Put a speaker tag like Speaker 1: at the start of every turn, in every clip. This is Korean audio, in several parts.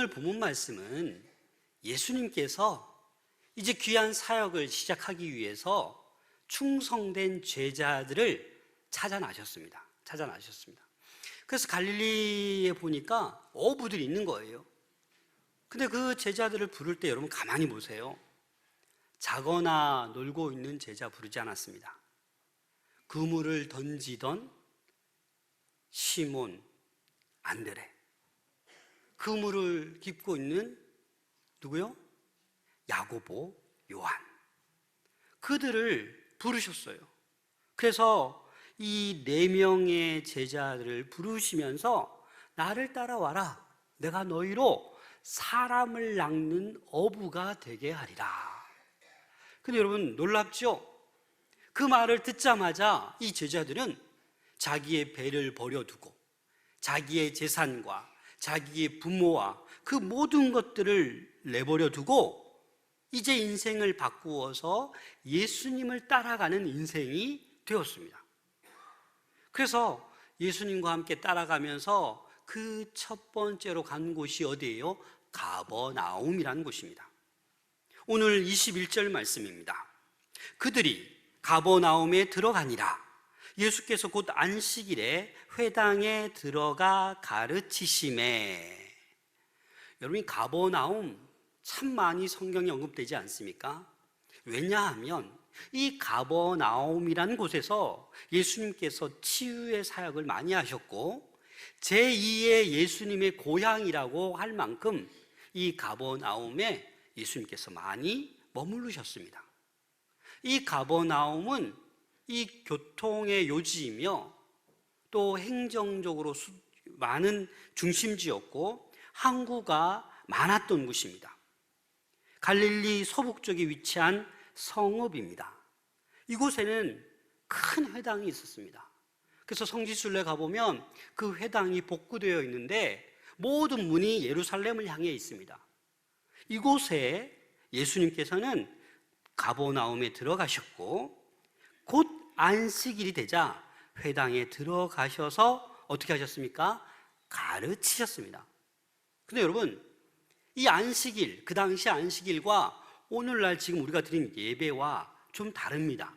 Speaker 1: 오늘 본문 말씀은 예수님께서 이제 귀한 사역을 시작하기 위해서 충성된 제자들을 찾아나셨습니다. 그래서 갈릴리에 보니까 어부들이 있는 거예요. 근데 그 제자들을 부를 때 여러분 가만히 보세요. 자거나 놀고 있는 제자 부르지 않았습니다. 그물을 던지던 시몬, 안드레, 그물을 깁고 있는 누구요? 야고보, 요한, 그들을 부르셨어요. 그래서 이 4명의 제자들을 부르시면서 나를 따라와라, 내가 너희로 사람을 낚는 어부가 되게 하리라. 근데 여러분 놀랍죠? 그 말을 듣자마자 이 제자들은 자기의 배를 버려두고 자기의 재산과 자기의 부모와 그 모든 것들을 내버려두고 이제 인생을 바꾸어서 예수님을 따라가는 인생이 되었습니다. 그래서 예수님과 함께 따라가면서 그 첫 번째로 간 곳이 어디예요? 가버나움이라는 곳입니다. 오늘 21절 말씀입니다. 그들이 가버나움에 들어가니라. 예수께서 곧 안식일에 회당에 들어가 가르치심에. 여러분, 가버나움 참 많이 성경에 언급되지 않습니까? 왜냐하면 이 가버나움이라는 곳에서 예수님께서 치유의 사역을 많이 하셨고 제2의 예수님의 고향이라고 할 만큼 이 가버나움에 예수님께서 많이 머무르셨습니다. 이 가버나움은 이 교통의 요지이며 또 행정적으로 많은 중심지였고 항구가 많았던 곳입니다. 갈릴리 서북쪽에 위치한 성읍입니다. 이곳에는 큰 회당이 있었습니다. 그래서 성지순례 가보면 그 회당이 복구되어 있는데 모든 문이 예루살렘을 향해 있습니다. 이곳에 예수님께서는 가버나움에 들어가셨고 곧 안식일이 되자 회당에 들어가셔서 어떻게 하셨습니까? 가르치셨습니다. 근데 여러분, 이 안식일, 그 당시 안식일과 오늘날 지금 우리가 드린 예배와 좀 다릅니다.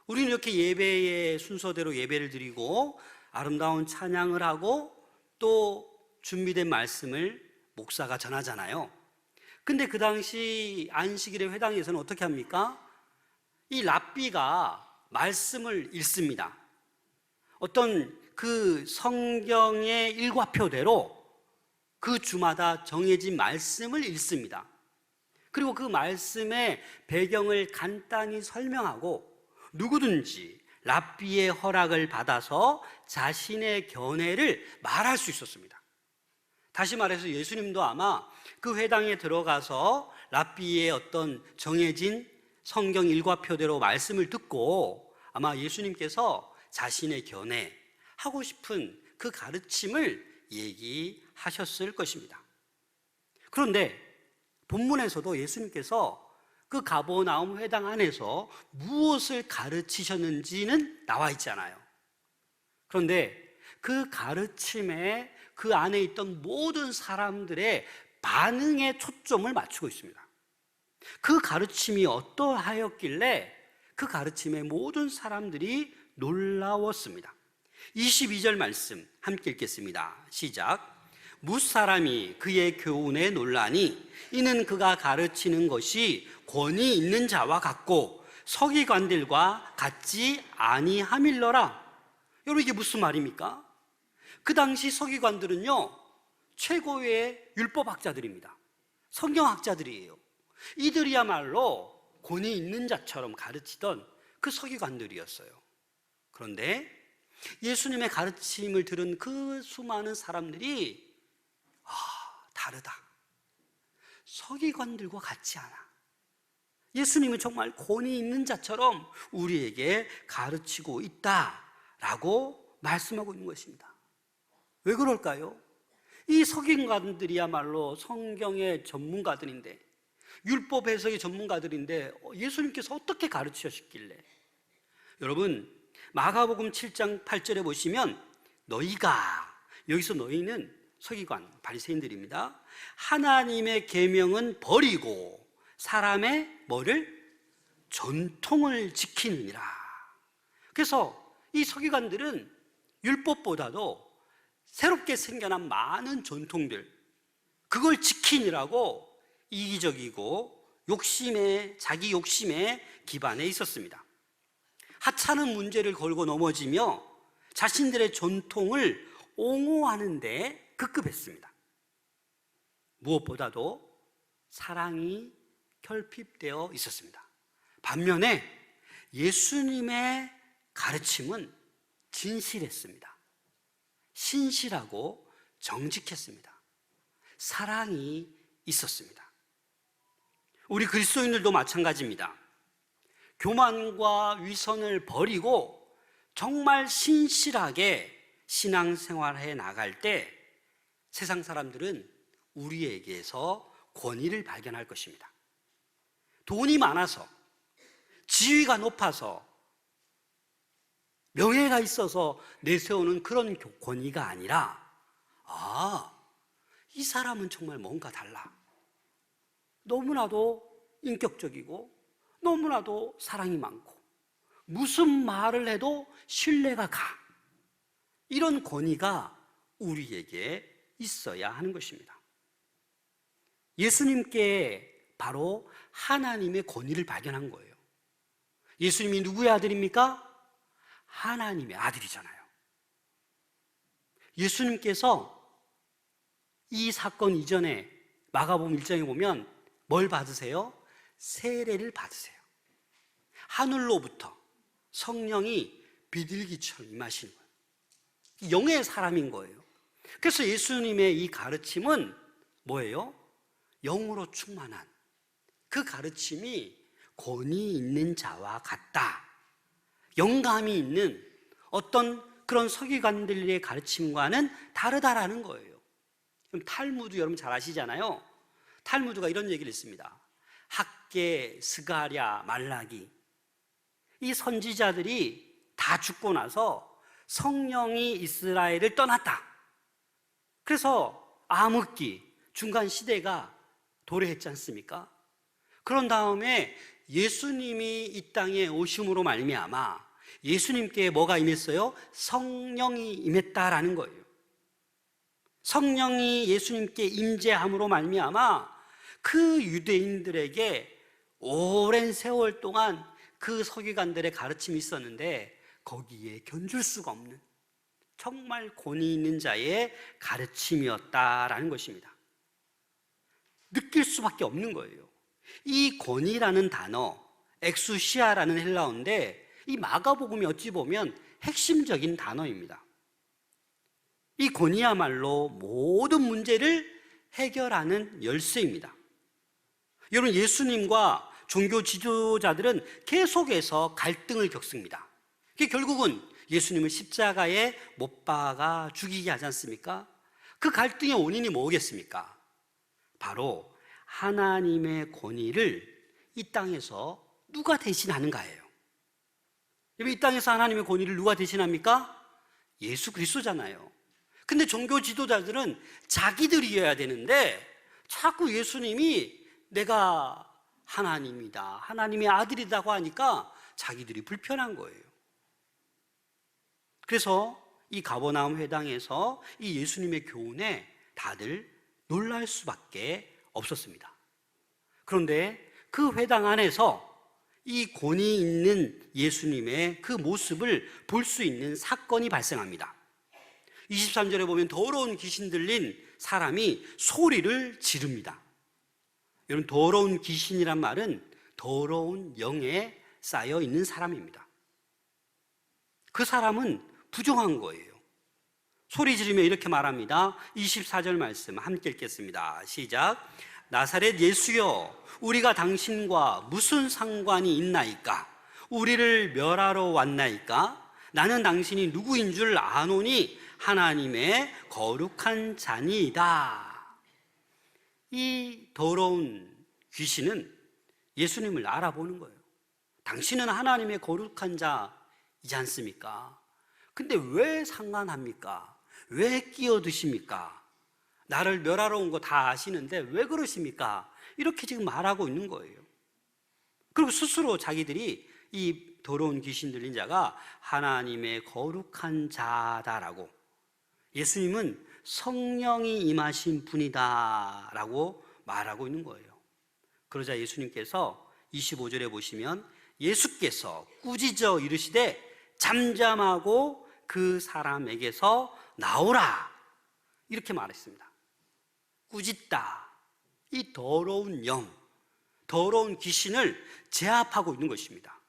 Speaker 1: 우리는 이렇게 예배의 순서대로 예배를 드리고 아름다운 찬양을 하고 또 준비된 말씀을 목사가 전하잖아요. 근데 그 당시 안식일의 회당에서는 어떻게 합니까? 이 랍비가 말씀을 읽습니다. 어떤 그 성경의 일과표대로 그 주마다 정해진 말씀을 읽습니다. 그리고 그 말씀의 배경을 간단히 설명하고 누구든지 랍비의 허락을 받아서 자신의 견해를 말할 수 있었습니다. 다시 말해서 예수님도 아마 그 회당에 들어가서 랍비의 어떤 정해진 성경 일과표대로 말씀을 듣고 아마 예수님께서 자신의 견해, 하고 싶은 그 가르침을 얘기하셨을 것입니다. 그런데 본문에서도 예수님께서 그 가버나움 회당 안에서 무엇을 가르치셨는지는 나와 있잖아요. 그런데 그 가르침에 그 안에 있던 모든 사람들의 반응에 초점을 맞추고 있습니다. 그 가르침이 어떠하였길래 그 가르침에 모든 사람들이 놀라웠습니다. 22절 말씀 함께 읽겠습니다. 시작. 무사람이 그의 교훈에 놀라니 이는 그가 가르치는 것이 권위 있는 자와 같고 서기관들과 같지 아니함일러라. 여러분, 이게 무슨 말입니까? 그 당시 서기관들은요, 최고의 율법학자들입니다. 성경학자들이에요. 이들이야말로 권위 있는 자처럼 가르치던 그 서기관들이었어요. 그런데 예수님의 가르침을 들은 그 수많은 사람들이 다르다. 서기관들과 같지 않아. 예수님은 정말 권위 있는 자처럼 우리에게 가르치고 있다라고 말씀하고 있는 것입니다. 왜 그럴까요? 이 서기관들이야말로 성경의 전문가들인데, 율법 해석의 전문가들인데 예수님께서 어떻게 가르치셨길래? 여러분, 마가복음 7장 8절에 보시면 너희가, 여기서 너희는 서기관, 바리새인들입니다. 하나님의 계명은 버리고 사람의 뭐를? 전통을 지키느니라. 그래서 이 서기관들은 율법보다도 새롭게 생겨난 많은 전통들, 그걸 지키느라고 이기적이고 자기 욕심에 기반해 있었습니다. 하찮은 문제를 걸고 넘어지며 자신들의 전통을 옹호하는 데 급급했습니다. 무엇보다도 사랑이 결핍되어 있었습니다. 반면에 예수님의 가르침은 진실했습니다. 신실하고 정직했습니다. 사랑이 있었습니다. 우리 그리스도인들도 마찬가지입니다. 교만과 위선을 버리고 정말 신실하게 신앙생활해 나갈 때 세상 사람들은 우리에게서 권위를 발견할 것입니다. 돈이 많아서, 지위가 높아서, 명예가 있어서 내세우는 그런 권위가 아니라, 이 사람은 정말 뭔가 달라. 너무나도 인격적이고 너무나도 사랑이 많고 무슨 말을 해도 신뢰가 가. 이런 권위가 우리에게 있어야 하는 것입니다. 예수님께 바로 하나님의 권위를 발견한 거예요. 예수님이 누구의 아들입니까? 하나님의 아들이잖아요. 예수님께서 이 사건 이전에 마가복음 1장에 보면 뭘 받으세요? 세례를 받으세요. 하늘로부터 성령이 비둘기처럼 임하시는 거예요. 영의 사람인 거예요. 그래서 예수님의 이 가르침은 뭐예요? 영으로 충만한 그 가르침이 권위 있는 자와 같다. 영감이 있는 어떤 그런 서기관들의 가르침과는 다르다라는 거예요. 그럼 탈무드 여러분 잘 아시잖아요. 탈무드가 이런 얘기를 했습니다. 학계, 스가랴, 말라기, 이 선지자들이 다 죽고 나서 성령이 이스라엘을 떠났다. 그래서 암흑기, 중간 시대가 도래했지 않습니까? 그런 다음에 예수님이 이 땅에 오심으로 말미암아 예수님께 뭐가 임했어요? 성령이 임했다라는 거예요. 성령이 예수님께 임재함으로 말미암아 그 유대인들에게 오랜 세월 동안 그 서기관들의 가르침이 있었는데 거기에 견줄 수가 없는 정말 권위 있는 자의 가르침이었다라는 것입니다. 느낄 수밖에 없는 거예요. 이 권위라는 단어, 엑수시아라는 헬라어인데 이 마가복음이 어찌 보면 핵심적인 단어입니다. 이 권위야말로 모든 문제를 해결하는 열쇠입니다. 여러분, 예수님과 종교 지도자들은 계속해서 갈등을 겪습니다. 그게 결국은 예수님을 십자가에 못 박아 죽이게 하지 않습니까? 그 갈등의 원인이 뭐겠습니까? 바로 하나님의 권위를 이 땅에서 누가 대신하는가예요. 이 땅에서 하나님의 권위를 누가 대신합니까? 예수 그리스도잖아요. 근데 종교 지도자들은 자기들이어야 되는데 자꾸 예수님이 내가 하나님이다, 하나님의 아들이라고 하니까 자기들이 불편한 거예요. 그래서 이 가버나움 회당에서 이 예수님의 교훈에 다들 놀랄 수밖에 없었습니다. 그런데 그 회당 안에서 이 권위 있는 예수님의 그 모습을 볼 수 있는 사건이 발생합니다. 23절에 보면 더러운 귀신 들린 사람이 소리를 지릅니다. 여러분, 더러운 귀신이란 말은 더러운 영에 쌓여 있는 사람입니다. 그 사람은 부정한 거예요. 소리 지르며 이렇게 말합니다. 24절 말씀 함께 읽겠습니다. 시작. 나사렛 예수여, 우리가 당신과 무슨 상관이 있나이까? 우리를 멸하러 왔나이까? 나는 당신이 누구인 줄 아노니 하나님의 거룩한 자니이다. 이 더러운 귀신은 예수님을 알아보는 거예요. 당신은 하나님의 거룩한 자이지 않습니까? 근데 왜 상관합니까? 왜 끼어드십니까? 나를 멸하러 온 거 다 아시는데 왜 그러십니까? 이렇게 지금 말하고 있는 거예요. 그리고 스스로 자기들이 이 더러운 귀신 들린 자가 하나님의 거룩한 자다라고, 예수님은 성령이 임하신 분이다라고 말하고 있는 거예요. 그러자 예수님께서 25절에 보시면 예수께서 꾸짖어 이르시되 잠잠하고 그 사람에게서 나오라, 이렇게 말했습니다. 꾸짖다, 이 더러운 영, 더러운 귀신을 제압하고 있는 것입니다.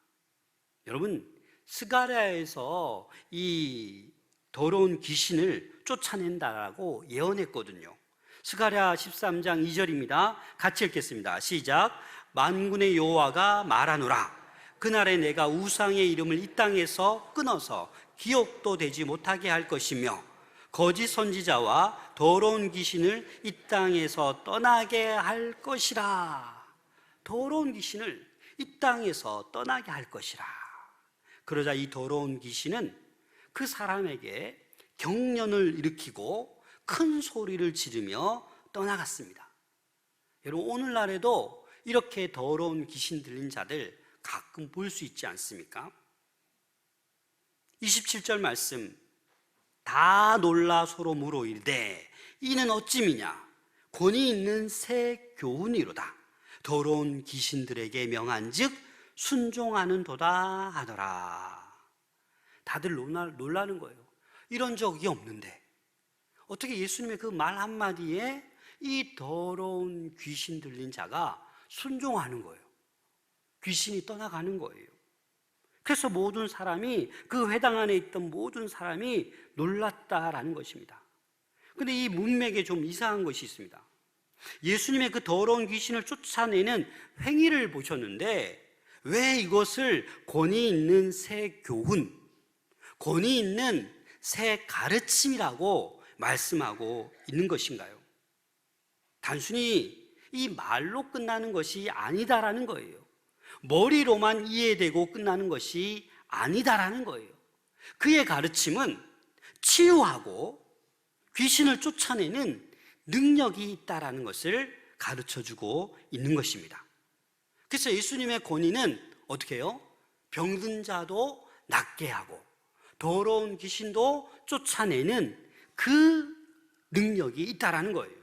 Speaker 1: 여러분, 스가랴에서 이 더러운 귀신을 쫓아낸다라고 예언했거든요. 스가랴 13장 2절입니다. 같이 읽겠습니다. 시작. 만군의 여호와가 말하노라. 그날에 내가 우상의 이름을 이 땅에서 끊어서 기억도 되지 못하게 할 것이며 거짓 선지자와 더러운 귀신을 이 땅에서 떠나게 할 것이라. 더러운 귀신을 이 땅에서 떠나게 할 것이라. 그러자 이 더러운 귀신은 그 사람에게 경련을 일으키고 큰 소리를 지르며 떠나갔습니다. 여러분, 오늘날에도 이렇게 더러운 귀신 들린 자들 가끔 볼 수 있지 않습니까? 27절 말씀, 다 놀라 서로 물어 이르되 이는 어찌미냐? 권위 있는 새 교훈이로다. 더러운 귀신들에게 명한즉 순종하는도다 하더라. 다들 놀라는 거예요. 이런 적이 없는데 어떻게 예수님의 그 말 한마디에 이 더러운 귀신 들린 자가 순종하는 거예요. 귀신이 떠나가는 거예요. 그래서 모든 사람이, 그 회당 안에 있던 모든 사람이 놀랐다라는 것입니다. 그런데 이 문맥에 좀 이상한 것이 있습니다. 예수님의 그 더러운 귀신을 쫓아내는 행위를 보셨는데 왜 이것을 권위 있는 새 교훈, 권위 있는 새 가르침이라고 말씀하고 있는 것인가요? 단순히 이 말로 끝나는 것이 아니다라는 거예요. 머리로만 이해되고 끝나는 것이 아니다라는 거예요. 그의 가르침은 치유하고 귀신을 쫓아내는 능력이 있다라는 것을 가르쳐주고 있는 것입니다. 그래서 예수님의 권위는 어떻게 해요? 병든 자도 낫게 하고 더러운 귀신도 쫓아내는 그 능력이 있다라는 거예요.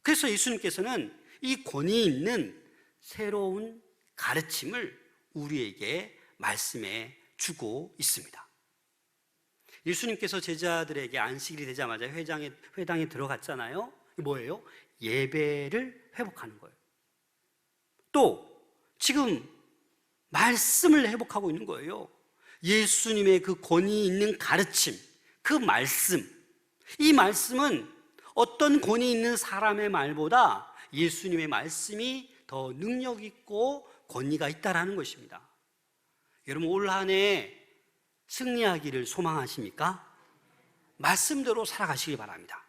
Speaker 1: 그래서 예수님께서는 이 권위 있는 새로운 가르침을 우리에게 말씀해 주고 있습니다. 예수님께서 제자들에게 안식일이 되자마자 회당에 들어갔잖아요. 뭐예요? 예배를 회복하는 거예요. 또 지금 말씀을 회복하고 있는 거예요. 예수님의 그 권위 있는 가르침, 그 말씀, 이 말씀은 어떤 권위 있는 사람의 말보다 예수님의 말씀이 더 능력 있고 권위가 있다라는 것입니다. 여러분, 올 한 해 승리하기를 소망하십니까? 말씀대로 살아가시기 바랍니다.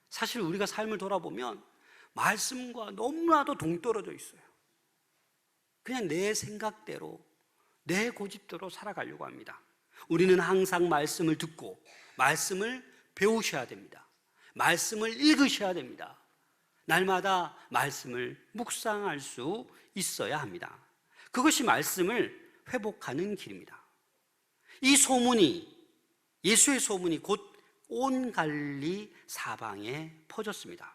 Speaker 1: 사실 우리가 삶을 돌아보면 말씀과 너무나도 동떨어져 있어요. 그냥 내 생각대로, 내 고집대로 살아가려고 합니다. 우리는 항상 말씀을 듣고 말씀을 배우셔야 됩니다. 말씀을 읽으셔야 됩니다. 날마다 말씀을 묵상할 수 있어야 합니다. 그것이 말씀을 회복하는 길입니다. 이 소문이, 예수의 소문이 곧 온 갈릴리 사방에 퍼졌습니다.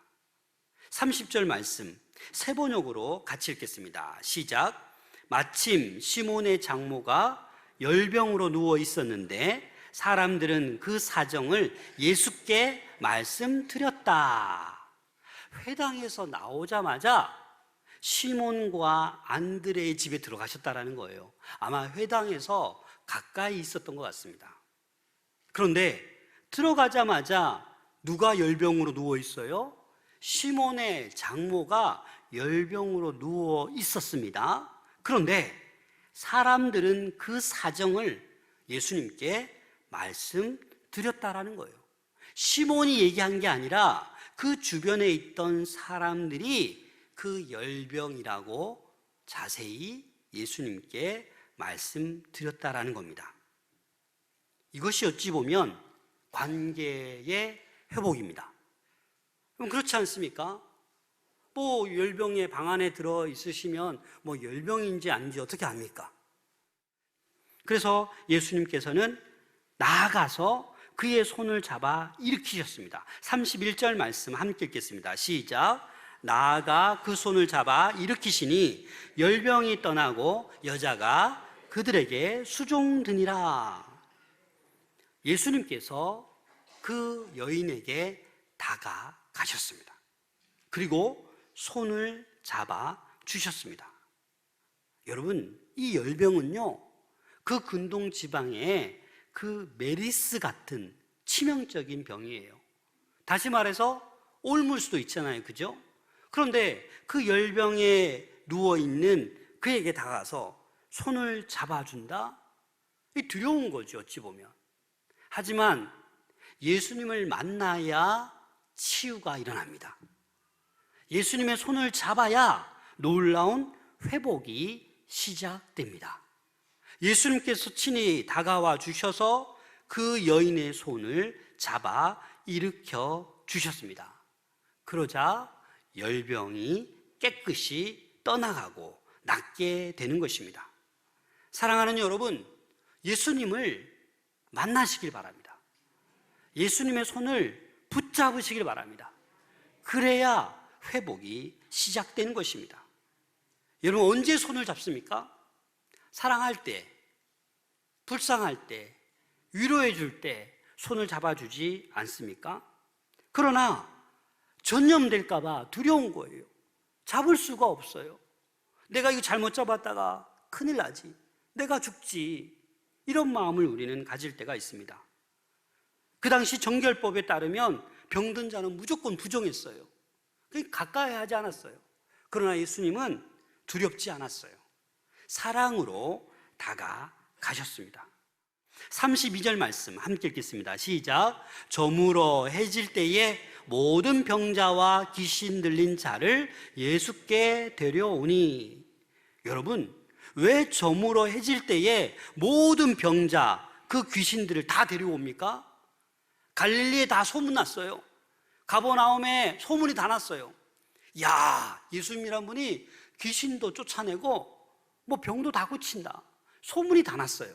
Speaker 1: 30절 말씀 세 번역으로 같이 읽겠습니다. 시작. 마침 시몬의 장모가 열병으로 누워 있었는데 사람들은 그 사정을 예수께 말씀드렸다. 회당에서 나오자마자 시몬과 안드레의 집에 들어가셨다라는 거예요. 아마 회당에서 가까이 있었던 것 같습니다. 그런데 들어가자마자 누가 열병으로 누워 있어요? 시몬의 장모가 열병으로 누워 있었습니다. 그런데 사람들은 그 사정을 예수님께 말씀드렸다라는 거예요. 시몬이 얘기한 게 아니라 그 주변에 있던 사람들이 그 열병이라고 자세히 예수님께 말씀드렸다라는 겁니다. 이것이 어찌 보면 관계의 회복입니다. 그럼 그렇지 않습니까? 뭐 열병의 방 안에 들어 있으시면 뭐 열병인지 아닌지 어떻게 압니까? 그래서 예수님께서는 나아가서 그의 손을 잡아 일으키셨습니다. 31절 말씀 함께 읽겠습니다. 시작. 나아가 그 손을 잡아 일으키시니 열병이 떠나고 여자가 그들에게 수종드니라. 예수님께서 그 여인에게 다가가셨습니다. 그리고 손을 잡아 주셨습니다. 여러분, 이 열병은요, 그 근동 지방에 그 메리스 같은 치명적인 병이에요. 다시 말해서 옮을 수도 있잖아요, 그죠? 그런데 그 열병에 누워있는 그에게 다가가서 손을 잡아준다? 이 두려운 거죠, 어찌 보면. 하지만 예수님을 만나야 치유가 일어납니다. 예수님의 손을 잡아야 놀라운 회복이 시작됩니다. 예수님께서 친히 다가와 주셔서 그 여인의 손을 잡아 일으켜 주셨습니다. 그러자 열병이 깨끗이 떠나가고 낫게 되는 것입니다. 사랑하는 여러분, 예수님을 만나시길 바랍니다. 예수님의 손을 붙잡으시길 바랍니다. 그래야 회복이 시작되는 것입니다. 여러분, 언제 손을 잡습니까? 사랑할 때, 불쌍할 때, 위로해 줄 때 손을 잡아주지 않습니까? 그러나 전염될까 봐 두려운 거예요. 잡을 수가 없어요. 내가 이거 잘못 잡았다가 큰일 나지, 내가 죽지, 이런 마음을 우리는 가질 때가 있습니다. 그 당시 정결법에 따르면 병든 자는 무조건 부정했어요. 가까이 하지 않았어요. 그러나 예수님은 두렵지 않았어요. 사랑으로 다가가셨습니다. 32절 말씀 함께 읽겠습니다. 시작. 저물어 해질 때에 모든 병자와 귀신 들린 자를 예수께 데려오니. 여러분, 왜 저물어 해질 때에 모든 병자, 그 귀신들을 다 데려옵니까? 갈릴리에 다 소문났어요. 가버나움에 소문이 다 났어요. 야, 예수님이란 분이 귀신도 쫓아내고 뭐 병도 다 고친다, 소문이 다 났어요.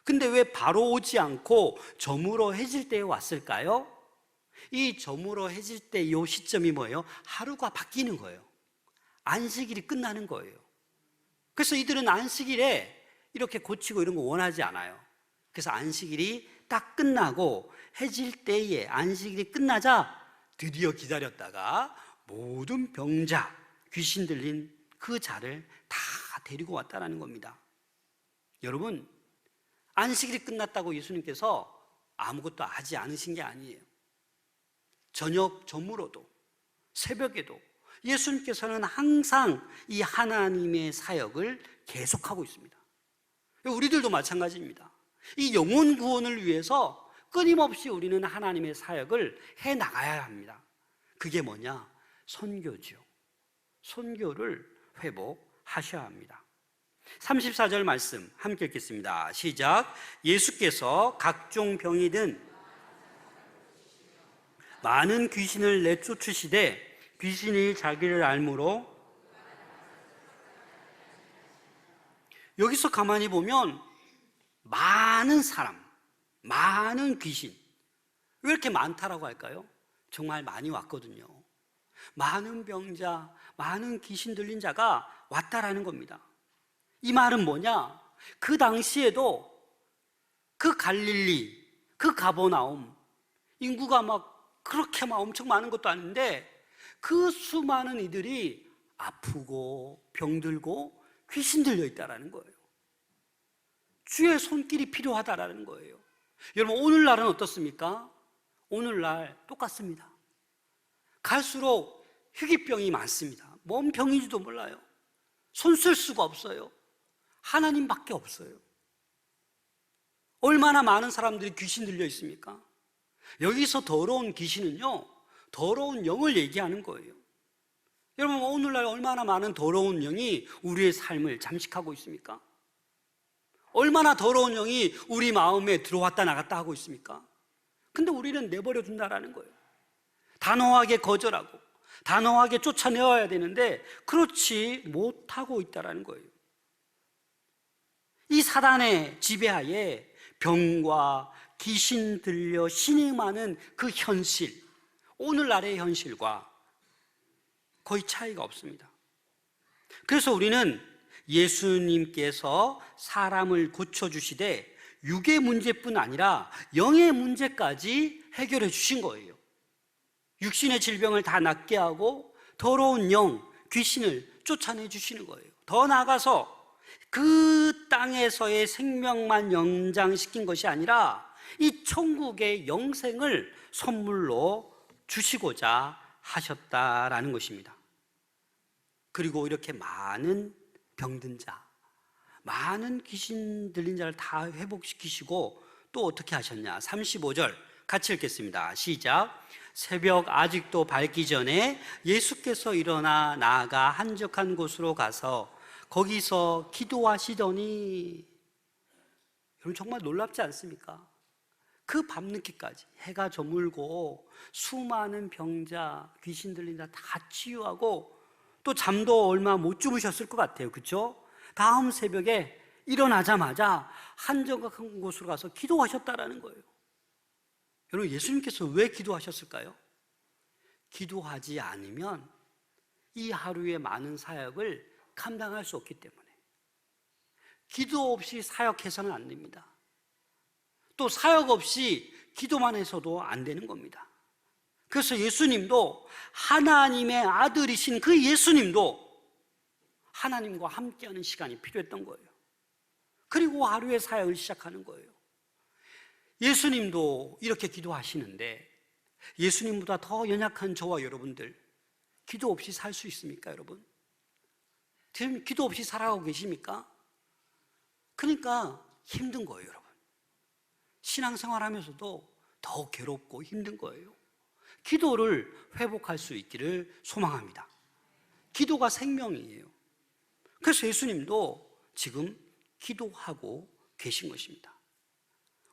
Speaker 1: 근데 왜 바로 오지 않고 저물어 해질 때에 왔을까요? 이 저물어 해질 때 이 시점이 뭐예요? 하루가 바뀌는 거예요. 안식일이 끝나는 거예요. 그래서 이들은 안식일에 이렇게 고치고 이런 거 원하지 않아요. 그래서 안식일이 딱 끝나고 해질 때에, 안식일이 끝나자 드디어 기다렸다가 모든 병자, 귀신 들린 그 자를 다 데리고 왔다라는 겁니다. 여러분, 안식일이 끝났다고 예수님께서 아무것도 하지 않으신 게 아니에요. 저녁 저물어도, 새벽에도 예수님께서는 항상 이 하나님의 사역을 계속하고 있습니다. 우리들도 마찬가지입니다. 이 영혼 구원을 위해서 끊임없이 우리는 하나님의 사역을 해 나가야 합니다. 그게 뭐냐? 선교죠. 선교를 회복하셔야 합니다. 34절 말씀 함께 읽겠습니다. 시작. 예수께서 각종 병이든 많은 귀신을 내쫓으시되 귀신이 자기를 알므로. 여기서 가만히 보면 많은 사람, 많은 귀신, 왜 이렇게 많다라고 할까요? 정말 많이 왔거든요. 많은 병자, 많은 귀신 들린 자가 왔다라는 겁니다. 이 말은 뭐냐? 그 당시에도 그 갈릴리, 그 가버나움, 인구가 막 그렇게 막 엄청 많은 것도 아닌데 그 수많은 이들이 아프고 병들고 귀신 들려 있다라는 거예요. 주의 손길이 필요하다라는 거예요. 여러분, 오늘날은 어떻습니까? 오늘날 똑같습니다. 갈수록 희귀병이 많습니다. 뭔 병인지도 몰라요. 손 쓸 수가 없어요. 하나님밖에 없어요. 얼마나 많은 사람들이 귀신 들려 있습니까? 여기서 더러운 귀신은요, 더러운 영을 얘기하는 거예요. 여러분, 오늘날 얼마나 많은 더러운 영이 우리의 삶을 잠식하고 있습니까? 얼마나 더러운 영이 우리 마음에 들어왔다 나갔다 하고 있습니까? 근데 우리는 내버려 둔다라는 거예요. 단호하게 거절하고 단호하게 쫓아내어야 되는데 그렇지 못하고 있다는 거예요. 이 사단의 지배하에 병과 귀신 들려 신음하는 그 현실, 오늘날의 현실과 거의 차이가 없습니다. 그래서 우리는 예수님께서 사람을 고쳐주시되 육의 문제뿐 아니라 영의 문제까지 해결해 주신 거예요. 육신의 질병을 다 낫게 하고 더러운 영, 귀신을 쫓아내 주시는 거예요. 더 나아가서 그 땅에서의 생명만 연장시킨 것이 아니라 이 천국의 영생을 선물로 주시고자 하셨다라는 것입니다. 그리고 이렇게 많은 병든 자, 많은 귀신 들린 자를 다 회복시키시고 또 어떻게 하셨냐? 35절 같이 읽겠습니다. 시작. 새벽 아직도 밝기 전에 예수께서 일어나 나아가 한적한 곳으로 가서 거기서 기도하시더니, 여러분 정말 놀랍지 않습니까? 그 밤늦게까지 해가 저물고 수많은 병자, 귀신 들린 자 다 치유하고 또 잠도 얼마 못 주무셨을 것 같아요. 그렇죠? 다음 새벽에 일어나자마자 한적한 곳으로 가서 기도하셨다라는 거예요. 여러분, 예수님께서 왜 기도하셨을까요? 기도하지 않으면 이 하루의 많은 사역을 감당할 수 없기 때문에. 기도 없이 사역해서는 안 됩니다. 또 사역 없이 기도만 해서도 안 되는 겁니다. 그래서 예수님도, 하나님의 아들이신 그 예수님도 하나님과 함께하는 시간이 필요했던 거예요. 그리고 하루의 사역을 시작하는 거예요. 예수님도 이렇게 기도하시는데 예수님보다 더 연약한 저와 여러분들, 기도 없이 살 수 있습니까, 여러분? 지금 기도 없이 살아가고 계십니까? 그러니까 힘든 거예요, 여러분. 신앙생활 하면서도 더 괴롭고 힘든 거예요. 기도를 회복할 수 있기를 소망합니다. 기도가 생명이에요. 그래서 예수님도 지금 기도하고 계신 것입니다.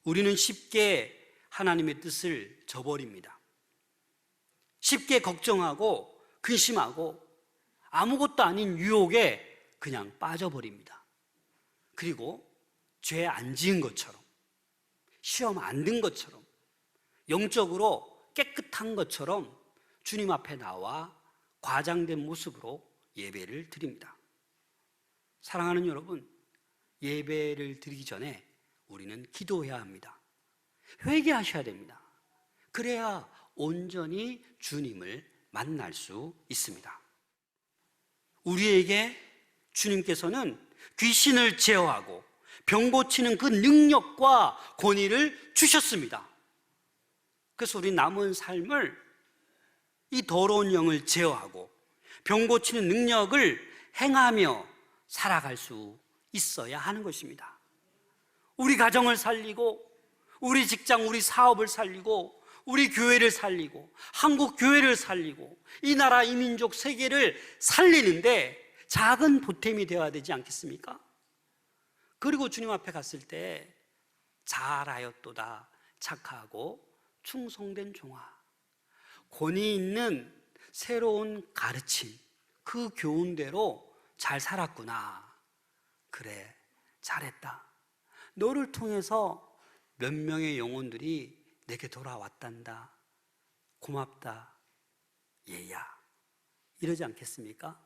Speaker 1: 우리는 쉽게 하나님의 뜻을 저버립니다. 쉽게 걱정하고 근심하고 아무것도 아닌 유혹에 그냥 빠져버립니다. 그리고 죄 안 지은 것처럼, 시험 안 든 것처럼, 영적으로 깨끗한 것처럼 주님 앞에 나와 과장된 모습으로 예배를 드립니다. 사랑하는 여러분, 예배를 드리기 전에 우리는 기도해야 합니다. 회개하셔야 됩니다. 그래야 온전히 주님을 만날 수 있습니다. 우리에게 주님께서는 귀신을 제어하고 병 고치는 그 능력과 권위를 주셨습니다. 그래서 우리 남은 삶을 이 더러운 영을 제어하고 병 고치는 능력을 행하며 살아갈 수 있어야 하는 것입니다. 우리 가정을 살리고 우리 직장, 우리 사업을 살리고 우리 교회를 살리고 한국 교회를 살리고 이 나라, 이 민족, 세계를 살리는데 작은 보탬이 되어야 되지 않겠습니까? 그리고 주님 앞에 갔을 때 잘하였도다 착하고 충성된 종아, 권위 있는 새로운 가르침, 그 교훈대로 잘 살았구나. 그래, 잘했다. 너를 통해서 몇 명의 영혼들이 내게 돌아왔단다. 고맙다. 얘야. 이러지 않겠습니까?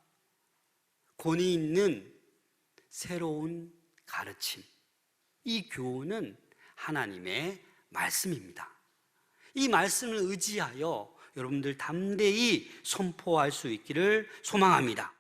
Speaker 1: 권위 있는 새로운 가르침, 이 교훈은 하나님의 말씀입니다. 이 말씀을 의지하여 여러분들 담대히 선포할 수 있기를 소망합니다.